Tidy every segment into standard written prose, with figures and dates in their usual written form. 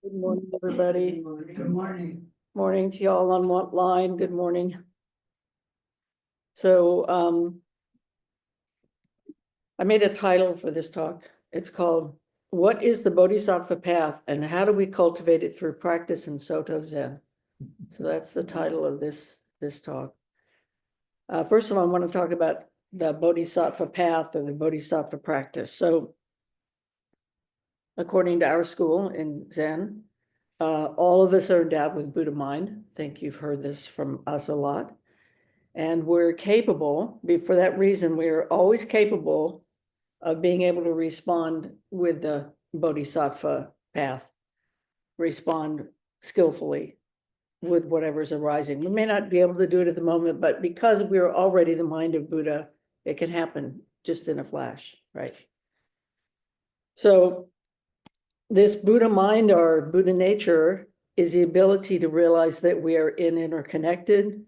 Good morning, everybody. Good morning. Morning to y'all on what line. Good morning. So I made a title for this talk. It's called, What is the Bodhisattva Path and How Do We Cultivate It Through Practice in Soto Zen? So that's the title of this talk. First of all, I want to talk about the Bodhisattva path or the Bodhisattva practice. So according to our school in Zen, all of us are endowed with Buddha mind. I think you've heard this from us a lot. And we're capable, for that reason, we're always capable of being able to respond with the Bodhisattva path, respond skillfully with whatever's arising. We may not be able to do it at the moment, but because we're already the mind of Buddha, it can happen just in a flash, right? So this Buddha mind or Buddha nature is the ability to realize that we are in interconnected,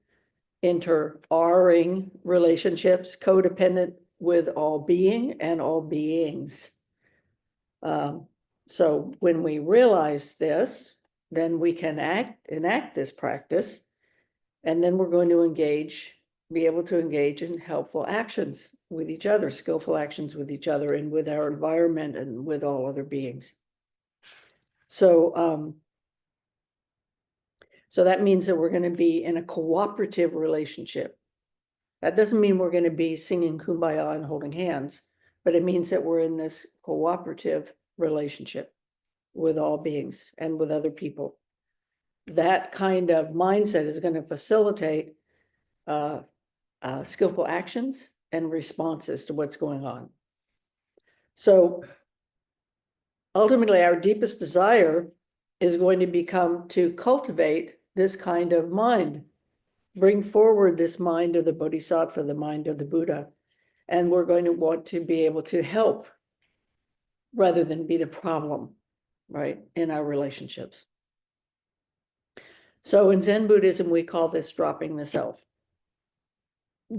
inter-arring relationships, codependent with all being and all beings. So when we realize this, then we can enact this practice, and then we're going to be able to engage in helpful actions with each other, skillful actions with each other and with our environment and with all other beings. So that means that we're going to be in a cooperative relationship. That doesn't mean we're going to be singing Kumbaya and holding hands, but it means that we're in this cooperative relationship with all beings and with other people. That kind of mindset is going to facilitate skillful actions and responses to what's going on. So ultimately, our deepest desire is going to become to cultivate this kind of mind, bring forward this mind of the Bodhisattva, the mind of the Buddha, and we're going to want to be able to help rather than be the problem, right, in our relationships. So in Zen Buddhism, we call this dropping the self,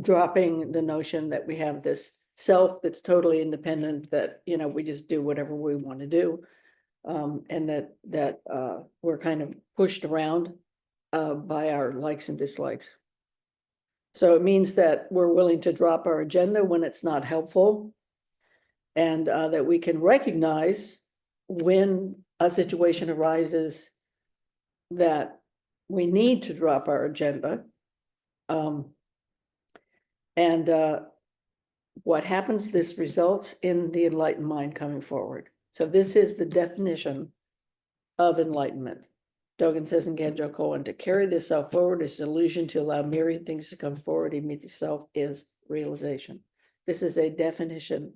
dropping the notion that we have this self that's totally independent, that, you know, we just do whatever we want to do, and that we're kind of pushed around by our likes and dislikes. So it means that we're willing to drop our agenda when it's not helpful, and that we can recognize when a situation arises that we need to drop our agenda. What happens, this results in the enlightened mind coming forward. So this is the definition of enlightenment. Dogen says in Genjo Koan, to carry this self forward is delusion, to allow myriad things to come forward and meet the self is realization. This is a definition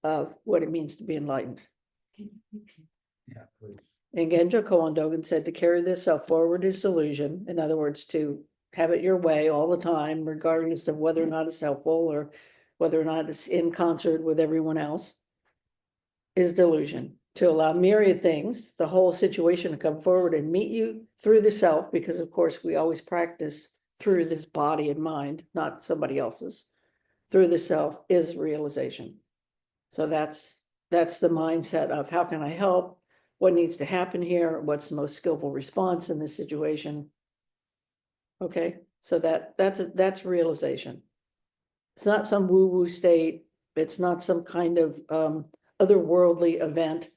of what it means to be enlightened. Yeah, please. In Genjo Koan, Dogen said to carry this self forward is delusion. In other words, to have it your way all the time, regardless of whether or not it's helpful or whether or not it's in concert with everyone else, is delusion. To allow myriad things, the whole situation, to come forward and meet you through the self, because of course we always practice through this body and mind, not somebody else's. Through the self is realization. So that's the mindset of how can I help? What needs to happen here? What's the most skillful response in this situation? Okay, so that's realization. It's not some woo-woo state. It's not some kind of otherworldly event.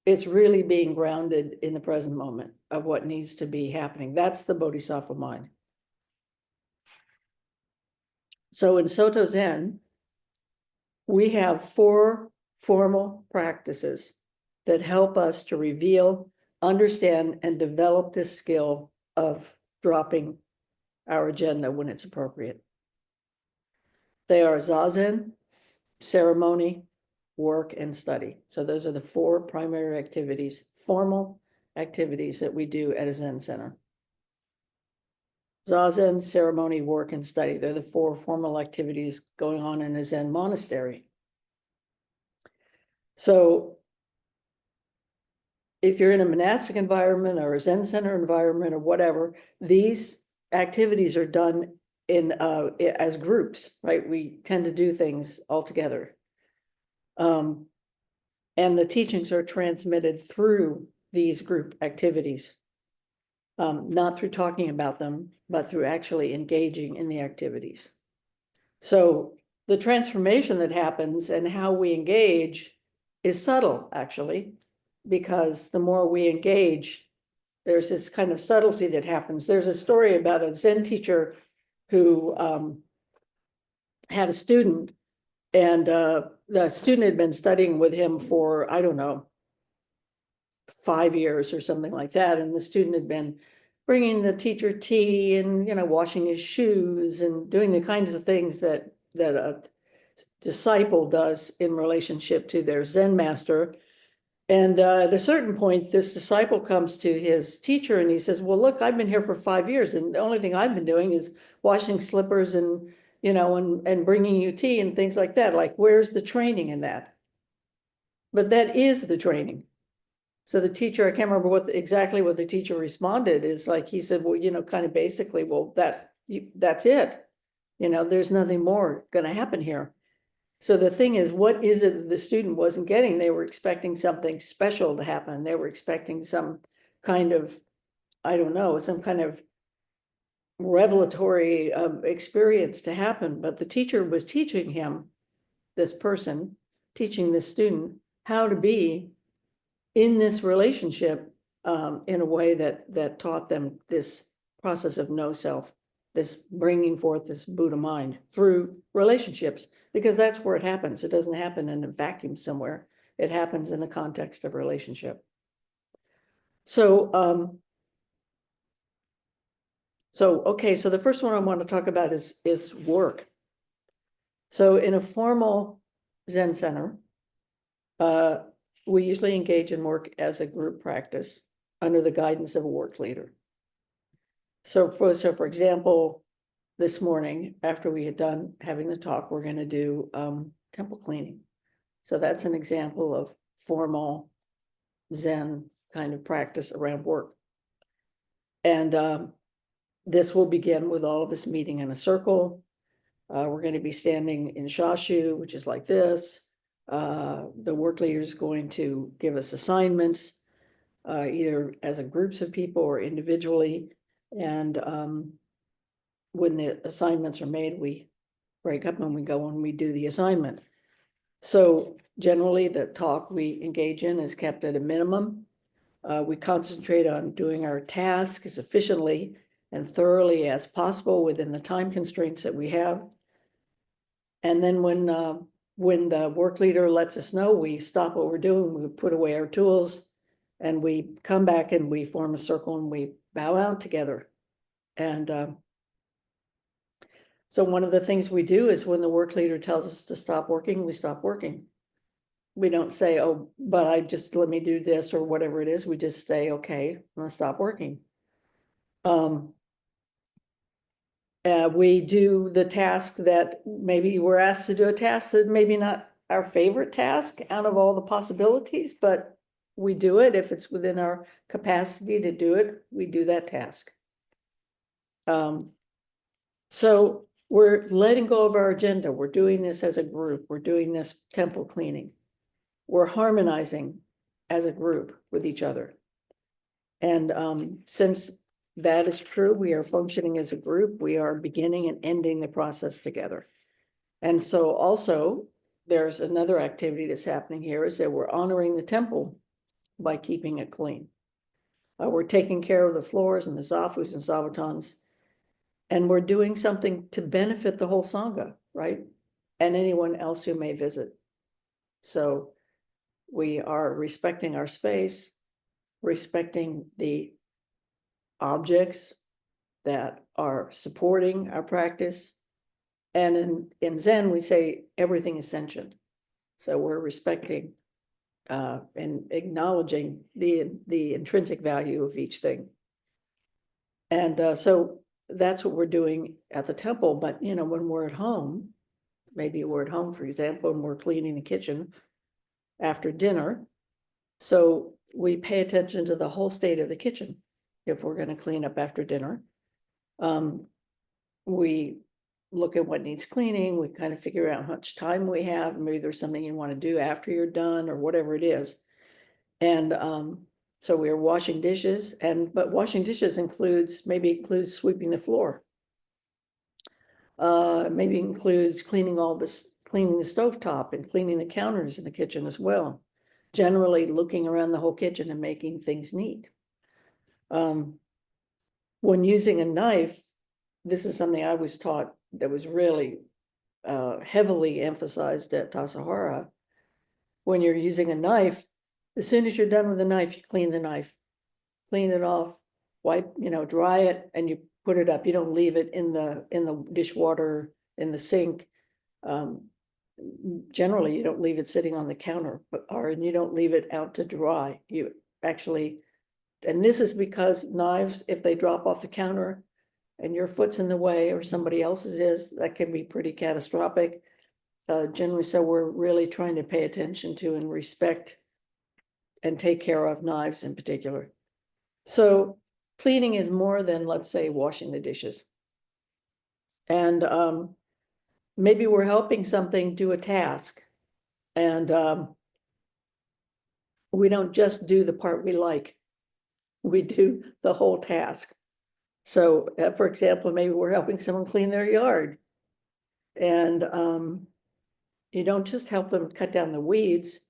It's really being grounded in the present moment of what needs to be happening. That's the Bodhisattva mind. So in Soto Zen, we have 4 formal practices that help us to reveal, understand, and develop this skill of dropping our agenda when it's appropriate. They are Zazen, ceremony, work, and study. So those are the 4 primary activities, formal activities that we do at a Zen center. Zazen, ceremony, work, and study. They're the 4 formal activities going on in a Zen monastery. So if you're in a monastic environment or a Zen center environment or whatever, these activities are done in as groups, right? We tend to do things all together. And the teachings are transmitted through these group activities. Not through talking about them, but through actually engaging in the activities. So the transformation that happens and how we engage is subtle, actually, because the more we engage, there's this kind of subtlety that happens. There's a story about a Zen teacher who had a student, and the student had been studying with him for, I don't know, 5 years or something like that. And the student had been bringing the teacher tea and, washing his shoes and doing the kinds of things that a disciple does in relationship to their Zen master. And at a certain point, this disciple comes to his teacher and he says, well, look, I've been here for 5 years, and the only thing I've been doing is washing slippers and, and bringing you tea and things like that. Like, where's the training in that? But that is the training. So the teacher, I can't remember exactly what the teacher responded, is like, he said, well, kind of basically, well, that's it. There's nothing more going to happen here. So the thing is, what is it that the student wasn't getting? They were expecting something special to happen. They were expecting some kind of, I don't know, some kind of revelatory experience to happen. But the teacher was teaching him, this person, teaching this student how to be in this relationship in a way that taught them this process of no self, this bringing forth this Buddha mind through relationships, because that's where it happens. It doesn't happen in a vacuum somewhere. It happens in the context of relationship. So, okay, so the first one I want to talk about is work. So in a formal Zen center, we usually engage in work as a group practice under the guidance of a work leader. So for example, this morning, after we had done having the talk, we're going to do temple cleaning. So that's an example of formal Zen kind of practice around work. And this will begin with all of us meeting in a circle. We're going to be standing in shashu, which is like this. The work leader is going to give us assignments, either as a groups of people or individually. And when the assignments are made, we break up and we go and we do the assignment. So generally the talk we engage in is kept at a minimum. We concentrate on doing our task as efficiently and thoroughly as possible within the time constraints that we have. And then when the work leader lets us know, we stop what we're doing, we put away our tools, and we come back and we form a circle and we bow out together. And so one of the things we do is when the work leader tells us to stop working, we stop working. We don't say, oh, but let me do this or whatever it is. We just say, okay, I'm gonna stop working. We do the task that maybe we're asked to do, a task that maybe not our favorite task out of all the possibilities, but we do it. If it's within our capacity to do it, we do that task. So we're letting go of our agenda. We're doing this as a group. We're doing this temple cleaning. We're harmonizing as a group with each other. And since that is true, we are functioning as a group. We are beginning and ending the process together. And so also there's another activity that's happening here, is that we're honoring the temple by keeping it clean. We're taking care of the floors and the zafus and sabatons, and we're doing something to benefit the whole Sangha, right? And anyone else who may visit. So we are respecting our space, respecting the objects that are supporting our practice. And in Zen, we say everything is sentient. So we're respecting and acknowledging the intrinsic value of each thing. And so that's what we're doing at the temple. But, when we're at home, maybe we're at home, for example, and we're cleaning the kitchen after dinner. So we pay attention to the whole state of the kitchen if we're going to clean up after dinner. We look at what needs cleaning. We kind of figure out how much time we have. Maybe there's something you want to do after you're done or whatever it is. And So we are washing dishes, but washing dishes maybe includes sweeping the floor. Maybe includes cleaning cleaning the stovetop and cleaning the counters in the kitchen as well. Generally looking around the whole kitchen and making things neat. When using a knife, this is something I was taught that was really heavily emphasized at Tassajara. When you're using a knife, as soon as you're done with the knife, you clean the knife, clean it off, wipe, dry it, and you put it up. You don't leave it in the dishwater, in the sink. Generally, you don't leave it sitting on the counter, and you don't leave it out to dry. You actually, and this is because knives, if they drop off the counter and your foot's in the way or somebody else's is, that can be pretty catastrophic. Generally, so we're really trying to pay attention to and respect and take care of knives in particular. So cleaning is more than, let's say, washing the dishes. And maybe we're helping something do a task. And we don't just do the part we like. We do the whole task. So, for example, maybe we're helping someone clean their yard. And you don't just help them cut down the weeds,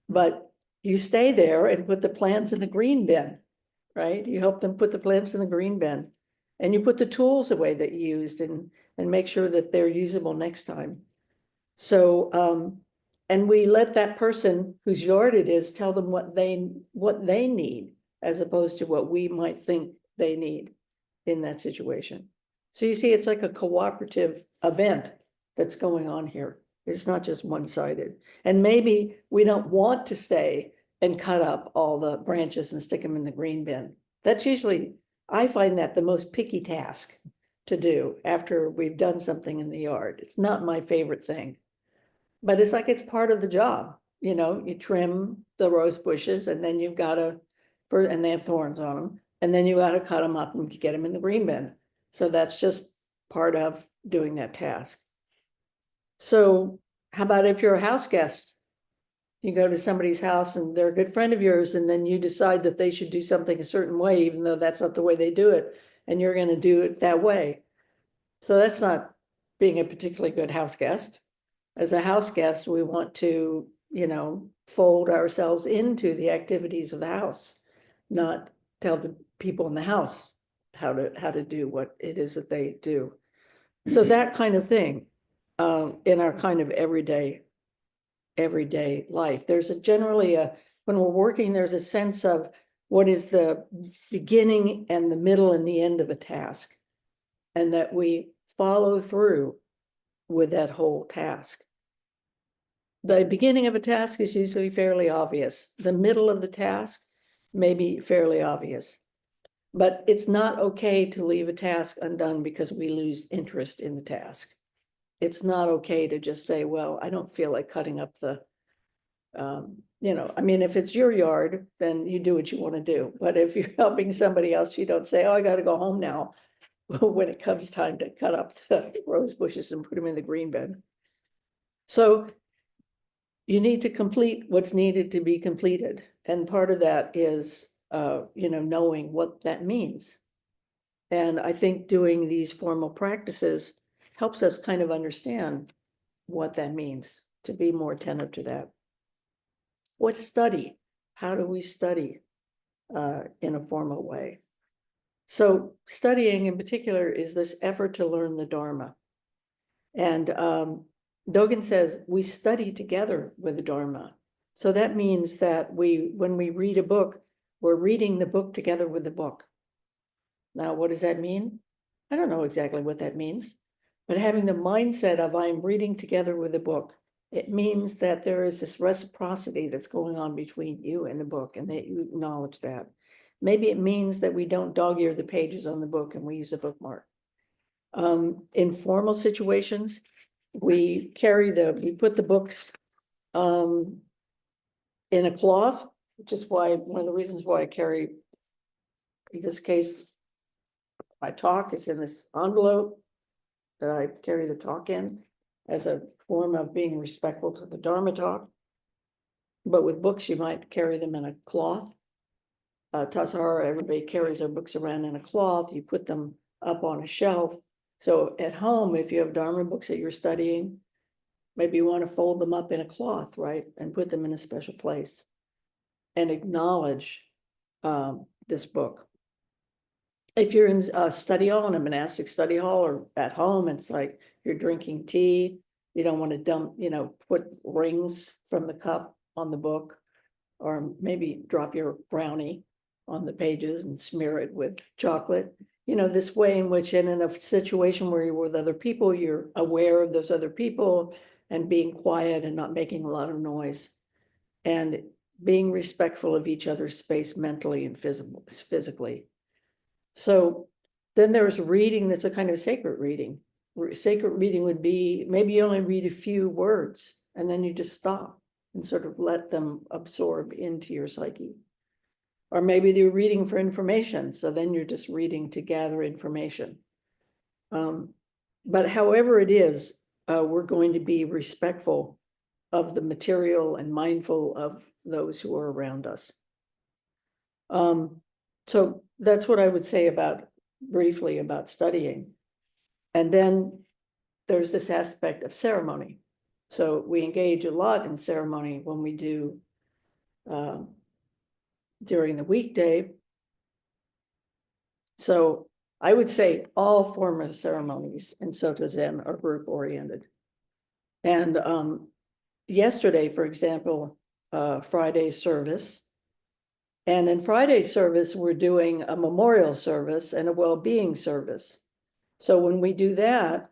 but you stay there and put the plants in the green bin, right? You help them put the plants in the green bin. And you put the tools away that you used and make sure that they're usable next time. So, and we let that person whose yard it is tell them what they need, as opposed to what we might think they need in that situation. So you see, it's like a cooperative event that's going on here. It's not just one-sided. And maybe we don't want to stay and cut up all the branches and stick them in the green bin. That's usually, I find that the most picky task to do after we've done something in the yard. It's not my favorite thing, but it's like it's part of the job. You trim the rose bushes and then you've got to, and they have thorns on them, and then you got to cut them up and get them in the green bin. So that's just part of doing that task. So how about if you're a house guest? You go to somebody's house and they're a good friend of yours, and then you decide that they should do something a certain way, even though that's not the way they do it, and you're going to do it that way. So that's not being a particularly good house guest. As a house guest, we want to, fold ourselves into the activities of the house, not tell the people in the house how to do what it is that they do. So that kind of thing, in our kind of everyday life, there's generally when we're working, there's a sense of what is the beginning and the middle and the end of a task, and that we follow through with that whole task. The beginning of a task is usually fairly obvious. The middle of the task may be fairly obvious. But it's not okay to leave a task undone because we lose interest in the task. It's not okay to just say, well, I don't feel like cutting up the, if it's your yard, then you do what you want to do. But if you're helping somebody else, you don't say, oh, I got to go home now when it comes time to cut up the rose bushes and put them in the green bin. So you need to complete what's needed to be completed. And part of that is, knowing what that means. And I think doing these formal practices helps us kind of understand what that means, to be more attentive to that. What's study? How do we study in a formal way? So studying in particular is this effort to learn the Dharma. And Dogen says we study together with the Dharma. So that means that when we read a book, we're reading the book together with the book. Now, what does that mean? I don't know exactly what that means, but having the mindset of I'm reading together with the book, it means that there is this reciprocity that's going on between you and the book, and that you acknowledge that. Maybe it means that we don't dog-ear the pages on the book and we use a bookmark. In formal situations, we put the books in a cloth, which is why one of the reasons why I carry, in this case, my talk is in this envelope that I carry the talk in as a form of being respectful to the Dharma talk. But with books, you might carry them in a cloth. Tassajara, everybody carries their books around in a cloth. You put them up on a shelf. So at home, if you have Dharma books that you're studying, maybe you want to fold them up in a cloth, right? And put them in a special place and acknowledge this book. If you're in a study hall, in a monastic study hall, or at home, it's like you're drinking tea. You don't want to dump, put rings from the cup on the book, or maybe drop your brownie on the pages and smear it with chocolate. This way in which, in a situation where you're with other people, you're aware of those other people and being quiet and not making a lot of noise, and being respectful of each other's space mentally and physically. So then there's reading that's a kind of sacred reading. Sacred reading would be maybe you only read a few words and then you just stop and sort of let them absorb into your psyche. Or maybe you're reading for information, so then you're just reading to gather information. But however it is, we're going to be respectful of the material and mindful of those who are around us. So that's what I would say briefly about studying. And then there's this aspect of ceremony. So we engage a lot in ceremony when we do during the weekday. So I would say all forms of ceremonies in Soto Zen are group oriented. And yesterday, for example, Friday's service. And in Friday's service, we're doing a memorial service and a well-being service. So when we do that,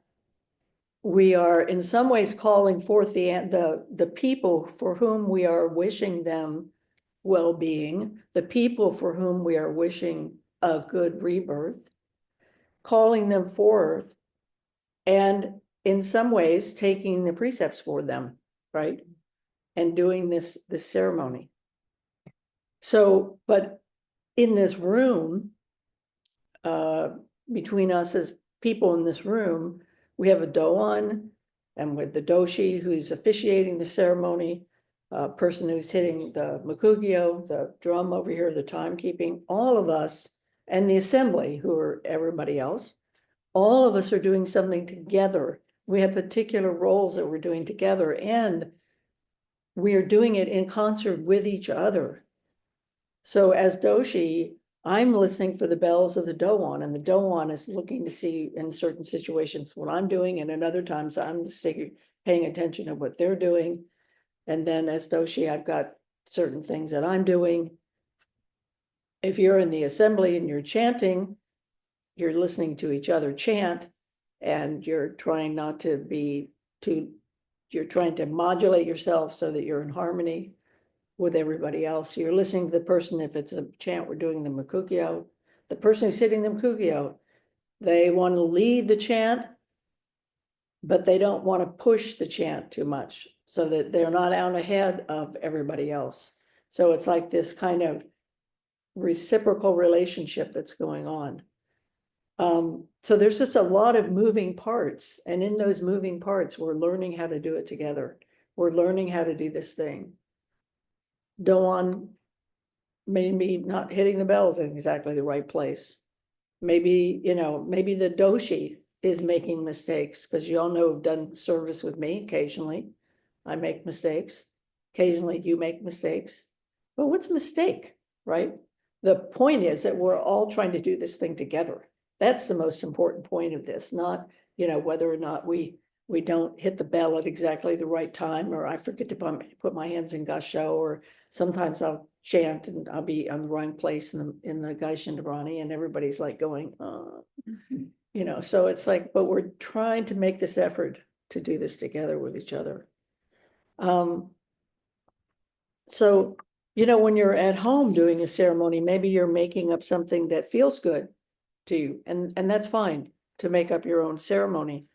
we are in some ways calling forth the people for whom we are wishing them well-being, the people for whom we are wishing a good rebirth, calling them forth, and in some ways taking the precepts for them, right? And doing this ceremony. So, but in this room, between us as people in this room, we have a doan, and with the doshi who's officiating the ceremony, a person who's hitting the makugyo, the drum over here, the timekeeping, all of us, and the assembly, who are everybody else, all of us are doing something together. We have particular roles that we're doing together, and we are doing it in concert with each other. So as doshi, I'm listening for the bells of the doan, and the doan is looking to see in certain situations what I'm doing, and in other times I'm paying attention to what they're doing. And then as doshi, I've got certain things that I'm doing. If you're in the assembly and you're chanting, you're listening to each other chant, and you're trying not to you're trying to modulate yourself so that you're in harmony with everybody else. You're listening to the person. If it's a chant, we're doing the makugyo. The person who's hitting the makugyo, they want to lead the chant, but they don't want to push the chant too much so that they're not out ahead of everybody else. So it's like this kind of reciprocal relationship that's going on. So there's just a lot of moving parts, and in those moving parts, we're learning how to do it together. We're learning how to do this thing. Doan may be not hitting the bells in exactly the right place. Maybe, maybe the doshi is making mistakes, because you all know have done service with me occasionally. I make mistakes. Occasionally you make mistakes. But what's a mistake, right? The point is that we're all trying to do this thing together. That's the most important point of this, not, whether or not we don't hit the bell at exactly the right time, or I forget to put my hands in gasho, or sometimes I'll chant and I'll be on the wrong place in the Gaishindarani, and everybody's like going, so it's like, but we're trying to make this effort to do this together with each other. So, when you're at home doing a ceremony, maybe you're making up something that feels good to you, and that's fine to make up your own ceremony.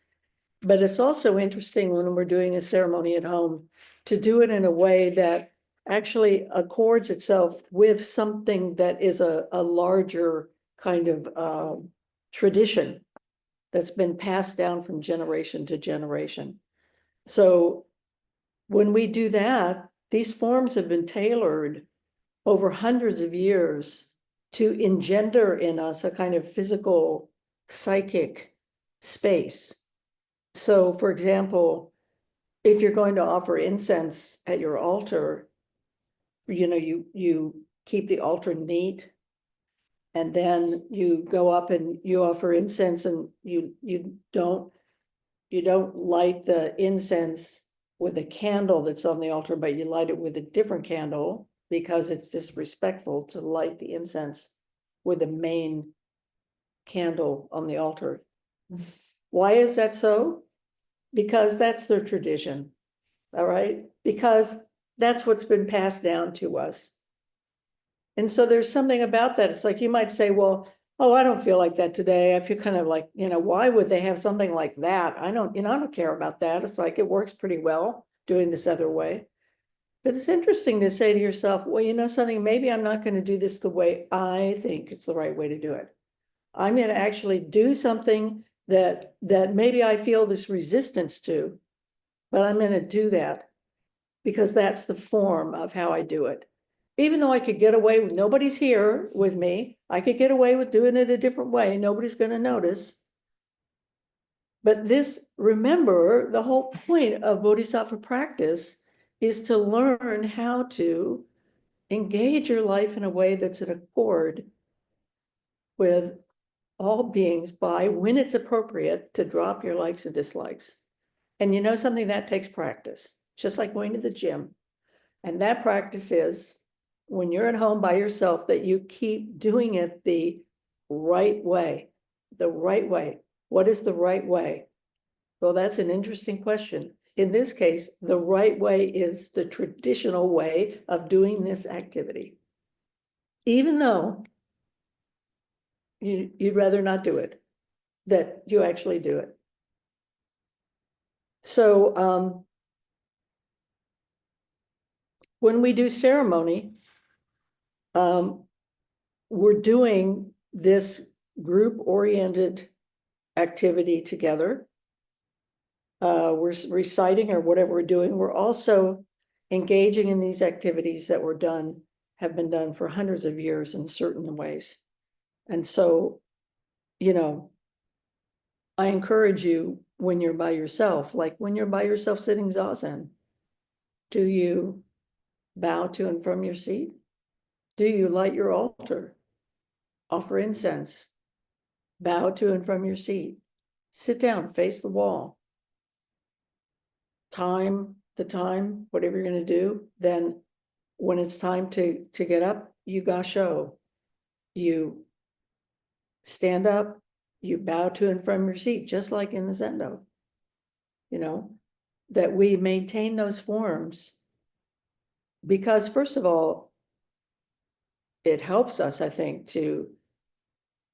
But it's also interesting when we're doing a ceremony at home to do it in a way that actually accords itself with something that is a larger kind of tradition that's been passed down from generation to generation. So when we do that, these forms have been tailored over hundreds of years to engender in us a kind of physical, psychic space. So, for example, if you're going to offer incense at your altar, you keep the altar neat, and then you go up and you offer incense, and you don't light the incense with a candle that's on the altar, but you light it with a different candle, because it's disrespectful to light the incense with the main candle on the altar. Why is that so? Because that's their tradition, all right? Because that's what's been passed down to us. And so there's something about that. It's like you might say, well, oh, I don't feel like that today. I feel kind of like, why would they have something like that? I don't care about that. It's like it works pretty well doing this other way. But it's interesting to say to yourself, well, you know something, maybe I'm not going to do this the way I think it's the right way to do it. I'm going to actually do something that maybe I feel this resistance to, but I'm going to do that because that's the form of how I do it. Even though I could get away with, nobody's here with me, I could get away with doing it a different way. Nobody's going to notice. But this, remember, the whole point of Bodhisattva practice is to learn how to engage your life in a way that's in accord with all beings by, when it's appropriate, to drop your likes and dislikes. And you know something, that takes practice, just like going to the gym. And that practice is when you're at home by yourself, that you keep doing it the right way. The right way. What is the right way? Well, that's an interesting question. In this case, the right way is the traditional way of doing this activity. Even though you'd rather not do it, that you actually do it. So when we do ceremony, we're doing this group-oriented activity together. We're reciting or whatever we're doing. We're also engaging in these activities that have been done for hundreds of years in certain ways. And so, I encourage you, when you're by yourself, like when you're by yourself sitting Zazen, do you bow to and from your seat? Do you light your altar? Offer incense? Bow to and from your seat? Sit down, face the wall. Time, whatever you're going to do. Then when it's time to get up, you gasho. You stand up, you bow to and from your seat, just like in the Zendo. That we maintain those forms, because first of all, it helps us, I think, to,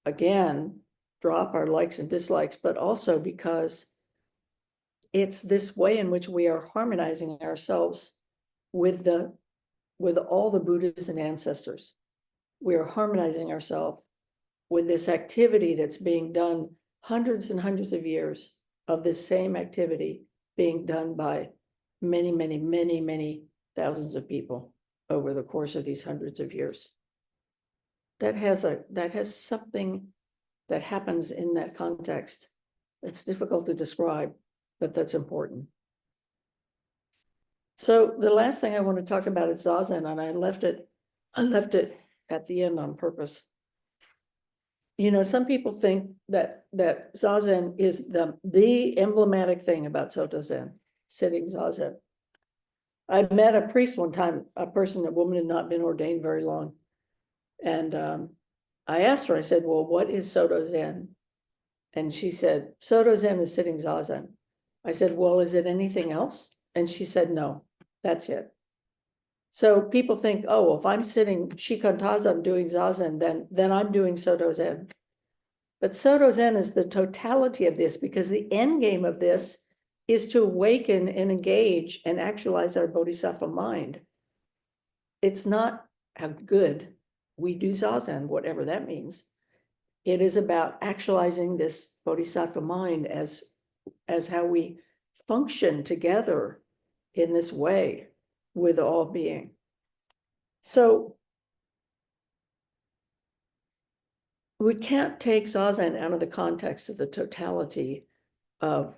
again, drop our likes and dislikes, but also because it's this way in which we are harmonizing ourselves with all the Buddhas and ancestors. We are harmonizing ourselves with this activity that's being done, hundreds and hundreds of years of this same activity being done by many, many, many, many thousands of people over the course of these hundreds of years. That has something that happens in that context. It's difficult to describe, but that's important. So the last thing I want to talk about is Zazen, and I left it at the end on purpose. Some people think that Zazen is the emblematic thing about Soto Zen, sitting Zazen. I met a priest one time, a woman had not been ordained very long. And I asked her, I said, well, what is Soto Zen? And she said, Soto Zen is sitting Zazen. I said, well, is it anything else? And she said, no, that's it. So people think, oh, well, if I'm sitting Shikantaza, I'm doing Zazen, then I'm doing Soto Zen. But Soto Zen is the totality of this, because the end game of this is to awaken and engage and actualize our Bodhisattva mind. It's not how good we do Zazen, whatever that means. It is about actualizing this Bodhisattva mind as how we function together in this way with all being. So we can't take Zazen out of the context of the totality of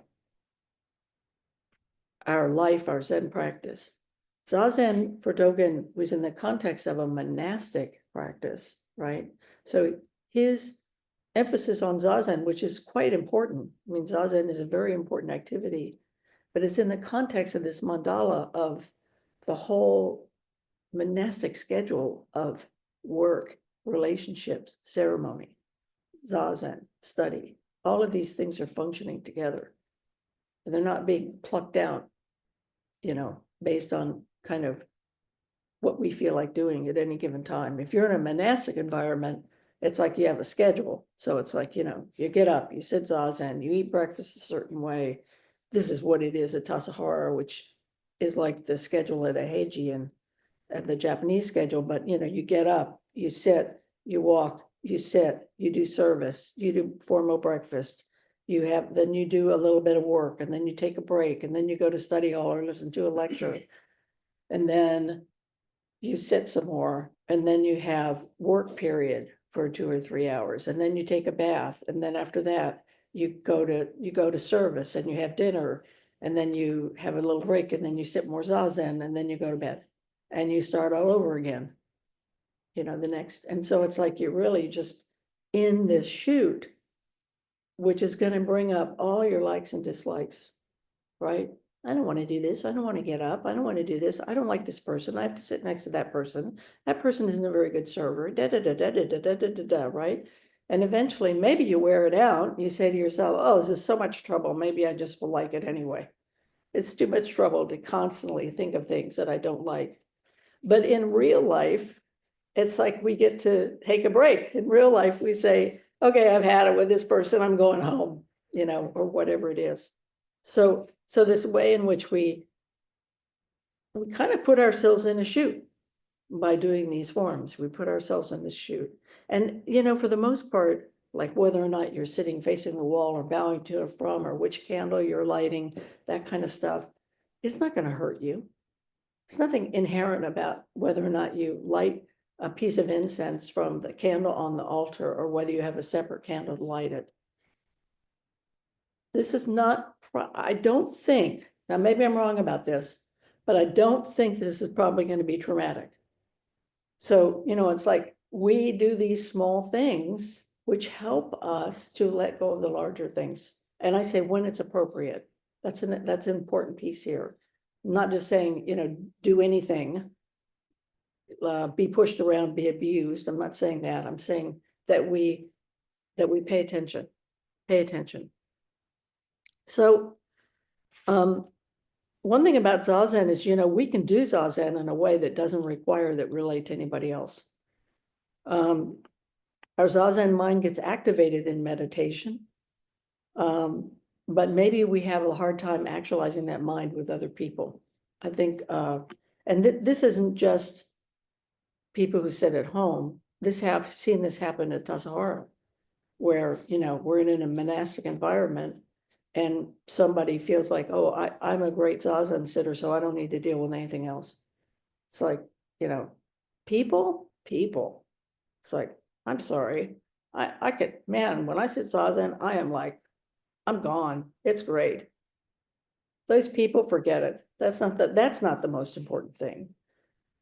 our life, our Zen practice. Zazen for Dogen was in the context of a monastic practice, right? So his emphasis on Zazen, which is quite important. I mean, Zazen is a very important activity, but it's in the context of this mandala of the whole monastic schedule of work, relationships, ceremony, Zazen, study. All of these things are functioning together. And they're not being plucked out, based on kind of what we feel like doing at any given time. If you're in a monastic environment, it's like you have a schedule. So it's like, you get up, you sit Zazen, you eat breakfast a certain way. This is what it is at Tassajara, which is like the schedule at a Heiji and at the Japanese schedule. But, you get up, you sit, you walk, you sit, you do service, you do formal breakfast. Then you do a little bit of work, and then you take a break, and then you go to study hall or listen to a lecture. And then you sit some more, and then you have work period for 2 or 3 hours, and then you take a bath, and then after that, you go to service and you have dinner, and then you have a little break, and then you sit more Zazen, and then you go to bed, and you start all over again. The next, and so it's like you're really just in this chute, which is going to bring up all your likes and dislikes, right? I don't want to do this. I don't want to get up. I don't want to do this. I don't like this person. I have to sit next to that person. That person isn't a very good server. Da da da da da da da da da da. Right? And eventually, maybe you wear it out. You say to yourself, "Oh, this is so much trouble. Maybe I just will like it anyway. It's too much trouble to constantly think of things that I don't like." But in real life, it's like we get to take a break. In real life, we say, "Okay, I've had it with this person. I'm going home," or whatever it is. So this way in which we kind of put ourselves in a chute by doing these forms. We put ourselves in this chute. And, for the most part, like whether or not you're sitting facing the wall or bowing to or from, or which candle you're lighting, that kind of stuff, it's not going to hurt you. It's nothing inherent about whether or not you light a piece of incense from the candle on the altar or whether you have a separate candle to light it. This is not, I don't think, now maybe I'm wrong about this, but I don't think this is probably going to be traumatic. So, it's like we do these small things which help us to let go of the larger things. And I say when it's appropriate. That's an important piece here. I'm not just saying, do anything, be pushed around, be abused. I'm not saying that. I'm saying that we pay attention. So, one thing about Zazen is, we can do Zazen in a way that doesn't require that we relate to anybody else. Our Zazen mind gets activated in meditation, but maybe we have a hard time actualizing that mind with other people. I think, and this isn't just people who sit at home. Seen this happen at Tassajara, where, we're in a monastic environment and somebody feels like, oh, I'm a great Zazen sitter, so I don't need to deal with anything else. It's like, people. It's like, I'm sorry. I could, man, when I sit Zazen, I am like, I'm gone. It's great. Those people, forget it. That's not the most important thing.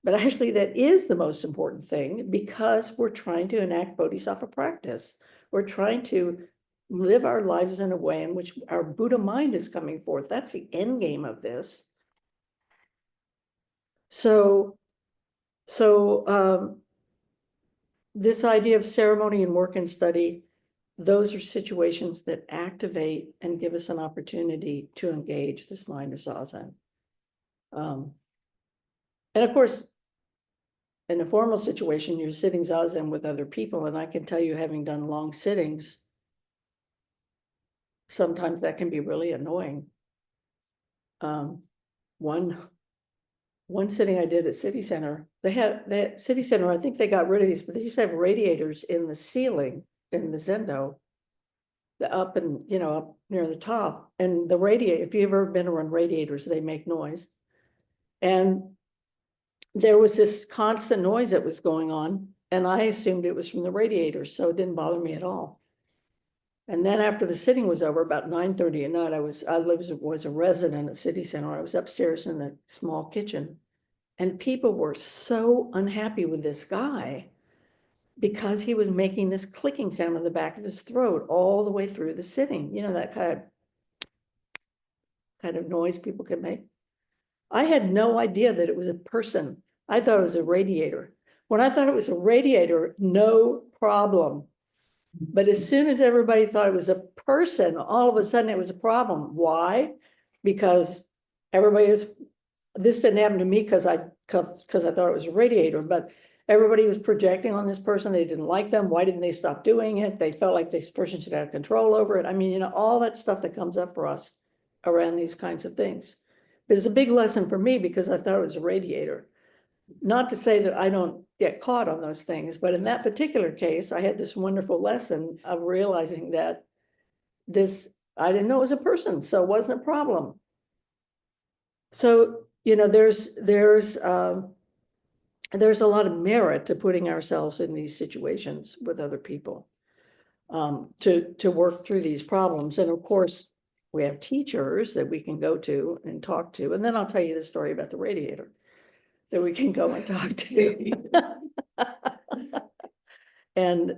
But actually, that is the most important thing because we're trying to enact Bodhisattva practice. We're trying to live our lives in a way in which our Buddha mind is coming forth. That's the end game of this. So this idea of ceremony and work and study, those are situations that activate and give us an opportunity to engage this mind of Zazen. And of course, in a formal situation, you're sitting Zazen with other people, and I can tell you, having done long sittings, sometimes that can be really annoying. One sitting I did at City Center, City Center, I think they got rid of these, but they used to have radiators in the ceiling in the Zendo, up near the top. And the radiator, if you've ever been around radiators, they make noise. And there was this constant noise that was going on. And I assumed it was from the radiator, so it didn't bother me at all. And then after the sitting was over, about 9:30 at night, I was a resident at City Center. I was upstairs in the small kitchen. And people were so unhappy with this guy because he was making this clicking sound in the back of his throat all the way through the sitting. You know, that kind of noise people can make. I had no idea that it was a person. I thought it was a radiator. When I thought it was a radiator, no problem. But as soon as everybody thought it was a person, all of a sudden it was a problem. Why? Because this didn't happen to me because I thought it was a radiator, but everybody was projecting on this person. They didn't like them. Why didn't they stop doing it? They felt like this person should have control over it. I mean, you know, all that stuff that comes up for us around these kinds of things. It's a big lesson for me because I thought it was a radiator. Not to say that I don't get caught on those things, but in that particular case, I had this wonderful lesson of realizing that I didn't know it was a person, so it wasn't a problem. So, you know, there's a lot of merit to putting ourselves in these situations with other people, to work through these problems. And of course, we have teachers that we can go to and talk to. And then I'll tell you the story about the radiator that we can go and talk to. and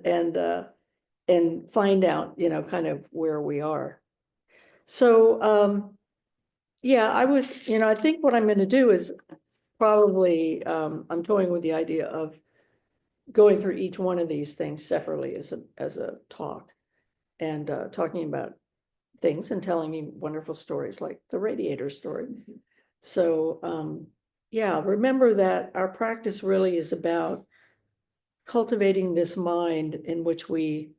find out, you know, kind of where we are. So, yeah, I think what I'm going to do is probably, I'm toying with the idea of going through each one of these things separately as a talk, and talking about things and telling you wonderful stories like the radiator story. So, yeah, remember that our practice really is about cultivating this mind in which we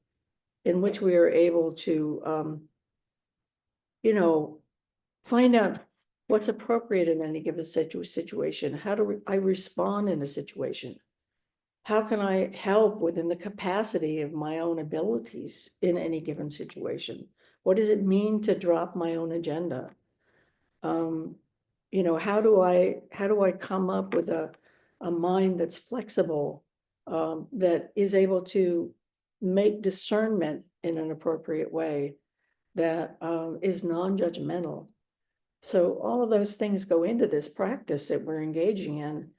are able to, you know, find out what's appropriate in any given situation. How do I respond in a situation? How can I help within the capacity of my own abilities in any given situation? What does it mean to drop my own agenda? You know, how do I come up with a mind that's flexible, that is able to make discernment in an appropriate way, that is non-judgmental. So all of those things go into this practice that we're engaging in.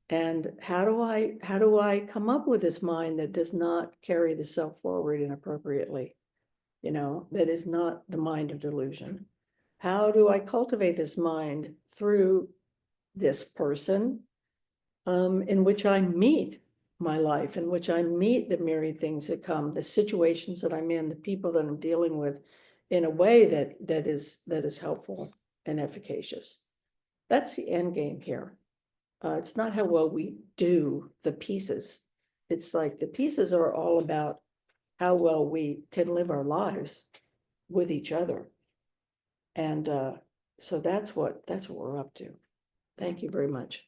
And how do I come up with this mind that does not carry the self forward inappropriately? You know, that is not the mind of delusion. How do I cultivate this mind through this person, in which I meet my life, in which I meet the myriad things that come, the situations that I'm in, the people that I'm dealing with, in a way that is helpful and efficacious. That's the end game here. It's not how well we do the pieces. It's like the pieces are all about how well we can live our lives with each other. And so that's what we're up to. Thank you very much.